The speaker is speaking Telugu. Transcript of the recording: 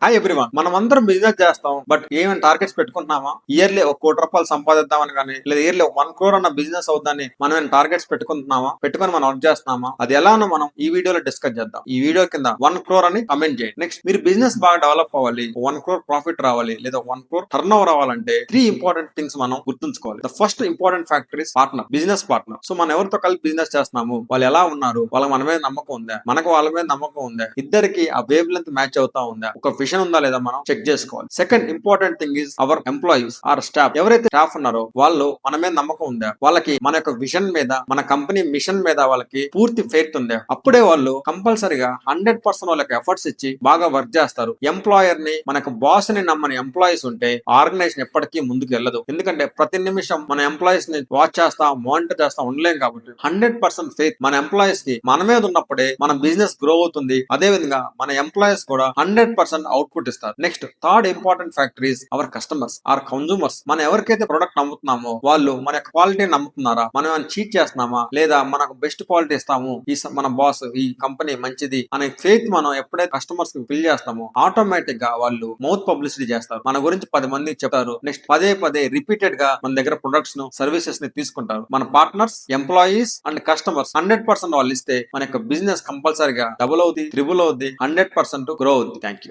హాయ్ ఎవ్రీవన్, మనం అందరం బిజినెస్ చేస్తాం. బట్ ఏమైనా టార్గెట్స్ పెట్టుకుంటున్నామా? ఇయర్లీ ₹1,00,00,000 సంపాదిద్దామని కానీ, లేదా ఇయర్లీ 1 crore అన్న బిజినెస్ అవుతుందని మనం ఏమైనా టార్గెట్స్ పెట్టుకుంటున్నామా? పెట్టుకొని మనం వర్క్ చేస్తున్నామా? అది ఎలానో మనం ఈ వీడియోలో డిస్కస్ చేద్దాం. ఈ వీడియో కింద 1 crore అని కమెంట్ చేయండి. నెక్స్ట్, మీరు బిజినెస్ బాగా డెవలప్ అవ్వాలి, 1 crore ప్రాఫిట్ రావాలి, లేదా 1 crore టర్న్ ఓవర్ అవ్వాలంటే 3 ఇంపార్టెంట్ థింగ్స్ మనం గుర్తుంచుకోవాలి. The first important factor is partner, business partner. So మనం ఎవరితో కలిపి బిజినెస్ చేస్తున్నాము, వాళ్ళు ఎలా ఉన్నారు, వాళ్ళకి మన మీద నమ్మకం ఉందా, మనకు వాళ్ళ మీద నమ్మకం ఉందా, ఇద్దరికి ఆ వేవ్ లెంత్ మ్యాచ్ అవుతా ఉందా, ఒక విషన్ ఉందా లేదా మనం చెక్ చేసుకోవాలి. Second important thing is our employees or staff. ఎవరైతే స్టాఫ్ ఉన్నారో వాళ్ళు మన మీద నమ్మకం ఉందా, వాళ్ళకి మన యొక్క విజన్ మీద, మన కంపెనీ మిషన్ మీద వాళ్ళకి పూర్తి ఫెయిత్ ఉందా, అప్పుడే వాళ్ళు కంపల్సరిగా 100% వాళ్ళకి ఎఫర్ట్స్ ఇచ్చి బాగా వర్క్ చేస్తారు. ఎంప్లాయర్ ని, మనకు బాస్ ని నమ్మని ఎంప్లాయీస్ ఉంటే ఆర్గనైజేషన్ ఎప్పటికీ ముందుకు వెళ్ళదు. ఎందుకంటే ప్రతి నిమిషం మన ఎంప్లాయీస్ ని వాచ్ చేస్తా, మానిటర్ చేస్తా ఉండలేం. కాబట్టి 100% ఫెయిత్ మన ఎంప్లాయీస్ కి మన మీద ఉన్నప్పుడే మన బిజినెస్ గ్రో అవుతుంది. అదే విధంగా మన ఎంప్లాయీస్ కూడా 100% అవుట్పుట్ ఇస్తారు. Next, third important factor is our customers or consumers. మనం ఎవరికైతే ప్రొడక్ట్ నమ్ముతున్నామో వాళ్ళు మన యొక్క క్వాలిటీ నమ్ముతున్నారా, మనం ఏమైనా చీట్ చేస్తున్నామా, లేదా మనకు బెస్ట్ క్వాలిటీ ఇస్తాము, మన బాస్ ఈ కంపెనీ మంచిది అనే ఫెయిత్ మనం ఎప్పుడైతే కస్టమర్స్ కి ఫిల్ చేస్తామో ఆటోమేటిక్ గా వాళ్ళు మౌత్ పబ్లిసిటీ చేస్తారు, మన గురించి 10 మందికి చెప్తారు. నెక్స్ట్, పదే పదే రిపీటెడ్ గా మన దగ్గర ప్రొడక్ట్స్ ను, సర్వీసెస్ ని తీసుకుంటారు. మన పార్ట్నర్స్, ఎంప్లాయీస్ అండ్ కస్టమర్స్ 100% వాళ్ళు ఇస్తే మన యొక్క బిజినెస్ కంపల్సరీగా డబుల్ అవుతుంది, ట్రిబుల్ అవుతుంది, 100% గ్రో అవుతుంది. Thank you.